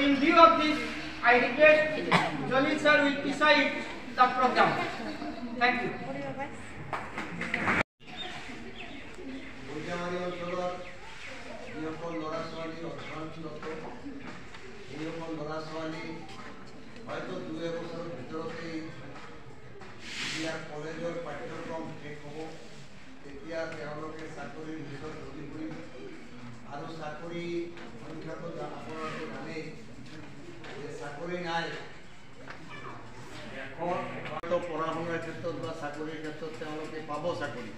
in view of this, I request Jalil sir will preside the program. Thank you. হয়তো 2 বছরের ভিতৰতেই ইয়াৰ কলেজৰ পাঠ্যক্ৰম শেষ হ'ব তেতিয়া তেওঁলোকে চাকৰিৰ ভিতৰত ঢুকি পৰিব আৰু চাকৰি সংখ্যাটো আপোনালোকে জানেই যে চাকৰি নাই এখন পঢ়া শুনাৰ ক্ষেত্ৰত বা চাকৰিৰ ক্ষেত্ৰত তেওঁলোকে পাব চাকৰি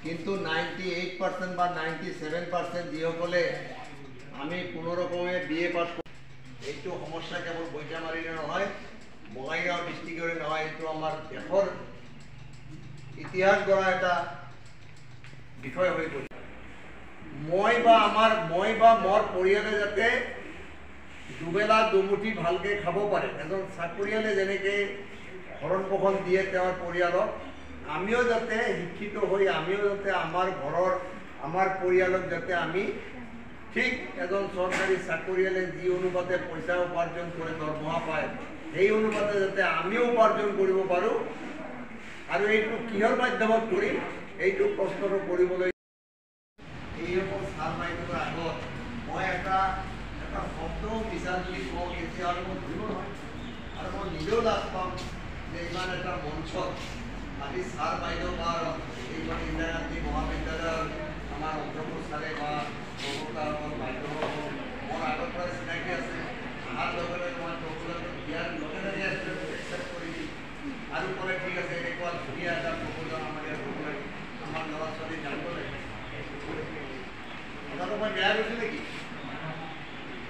কিন্তু 98% বা 97% যিসকলে আমি কোনোৰকমে BA পাছ এইটো সমস্যা কেৱল বৈজামাৰীৰে নহয় বঙাইগাঁও ডিষ্ট্ৰিক্টৰে নহয় এইটো আমাৰ দেশৰ ইতিহাস গঢ়া এটা বিষয় হৈ পৰিছে মই বা মোৰ পৰিয়ালে যাতে দুবেলা দুমুঠি ভালকৈ খাব পাৰে এজন চাকৰিয়ালে যেনেকৈ ভৰণ পোষণ দিয়ে তেওঁৰ পৰিয়ালক আমিও যাতে শিক্ষিত হৈ আমিও যাতে আমাৰ ঘৰৰ আমাৰ পৰিয়ালক যাতে আমি ঠিক এজন চৰকাৰী চাকৰিয়ালে যি অনুপাতে পইচা উপাৰ্জন কৰে দৰমহা পায় সেই অনুপাতে যাতে আমিও উপাৰ্জন কৰিব পাৰোঁ আৰু এইটো কিহৰ মাধ্যমত কৰিম এইটো প্ৰশ্নটো কৰিবলৈ এইসকল ছাৰ বাইদেউৰ আগত মই এটা শব্দও বিচাৰ বুলি কওঁ এতিয়া আৰু মই ধৰিব নহয় আৰু মই নিজেও লাজ পাম যে ইমান এটা মঞ্চত আজি ছাৰ বাইদেউ বা এইখন ইন্দিৰা গান্ধী মহাবিদ্যালয়ৰ আমাৰ অধ্যক্ষ ছাৰে বা বাইদেউ মোৰ আগৰ পৰা চিনাকি আছে অহাৰ লগে লগে মই প্ৰপোজালটো দিয়াৰ লগে লগে একচেপ্ট কৰি দিম আৰু ক'লে ঠিক আছে এনেকুৱা ধুনীয়া এটা প্ৰপোজাল আমাৰ ইয়াত হ'ব লাগে আমাৰ ল'ৰা ছোৱালী জানিব লাগে কথাটো মই বেয়া গৈছোঁ নেকি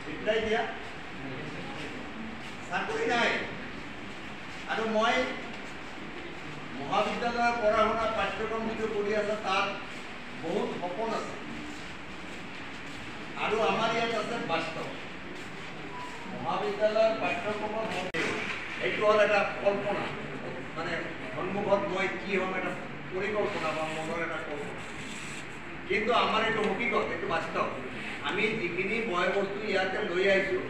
ৰিপ্লাই দিয়া চাকৰি নাই আৰু মই মহাবিদ্যালয়ৰ পঢ়া শুনা পাঠ্যক্ৰম যিটো কৰি আছে তাত বহুত সপোন আছে আৰু আমাৰ ইয়াত আছে বাস্তৱ মহাবিদ্যালয়ৰ পাঠ্যক্ৰমৰ মতে এইটো হ'ল এটা কল্পনা মানে সন্মুখত মই কি হ'ম এটা পৰিকল্পনা বা মনৰ এটা কল্পনা কিন্তু আমাৰ এইটো হকিকত এইটো বাস্তৱ আমি যিখিনি বয় বস্তু ইয়াতে লৈ আহিছোঁ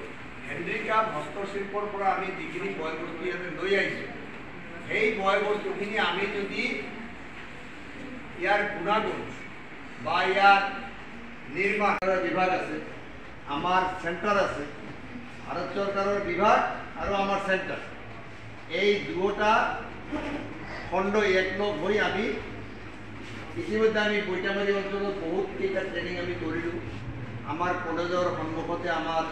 হেণ্ডিক্ৰাফ্ট হস্তশিল্পৰ পৰা আমি যিখিনি বয় বস্তু ইয়াতে লৈ আহিছোঁ সেই বয় বস্তুখিনি আমি যদি ইয়াৰ গুণাগুণ বা ইয়াৰ নিৰ্মাণৰ বিভাগ আছে আমাৰ চেণ্টাৰ আছে ভাৰত চৰকাৰৰ বিভাগ আৰু আমাৰ চেণ্টাৰ এই দুটা খণ্ড একলগ হৈ আমি ইতিমধ্যে আমি বৈতামাৰী অঞ্চলত বহুত কেইটা ট্ৰেইনিং আমি কৰিলোঁ আমাৰ কলেজৰ সন্মুখতে আমাৰ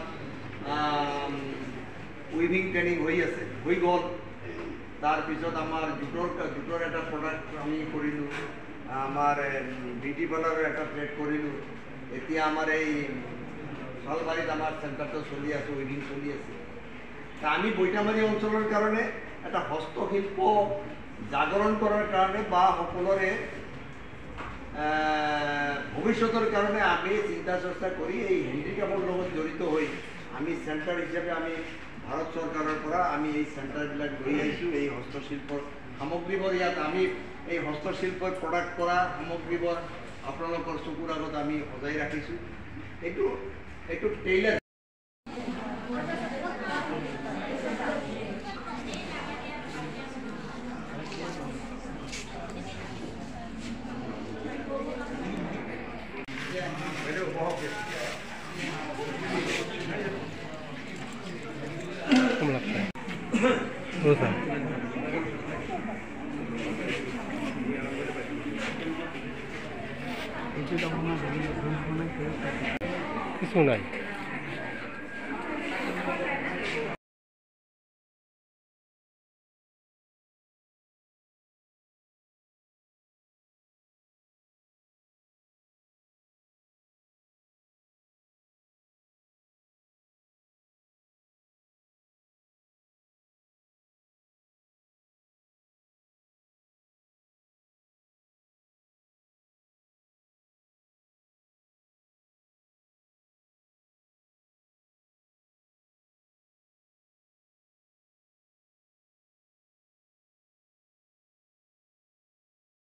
উইভিং ট্ৰেইনিং হৈ গ'ল তাৰপিছত আমাৰ জোঁটৰ এটা প্ৰডাক্ট আমি কৰিলোঁ আমাৰ বিউটি পাৰ্লাৰৰ এটা প্লেট কৰিলোঁ এতিয়া আমাৰ এই শালবাৰীত আমাৰ চেণ্টাৰটো চলি আছে উইভিং চলি আছে তা আমি বৈতামাৰী অঞ্চলৰ কাৰণে এটা হস্তশিল্প জাগৰণ কৰাৰ কাৰণে বা সকলোৰে ভৱিষ্যতৰ কাৰণে আমি চিন্তা চৰ্চা কৰি এই হেণ্ডিক্ৰাফ্টৰ লগত জড়িত হৈ আমি চেণ্টাৰ হিচাপে আমি ভাৰত চৰকাৰৰ পৰা আমি এই চেণ্টাৰবিলাক লৈ আহিছোঁ এই হস্তশিল্পৰ সামগ্ৰীবোৰ ইয়াত আমি এই হস্তশিল্পৰ প্ৰডাক্ট কৰা সামগ্ৰীবোৰ আপোনালোকৰ চকুৰ আগত আমি সজাই ৰাখিছোঁ এইটো টেইলাৰ কিছু নাই।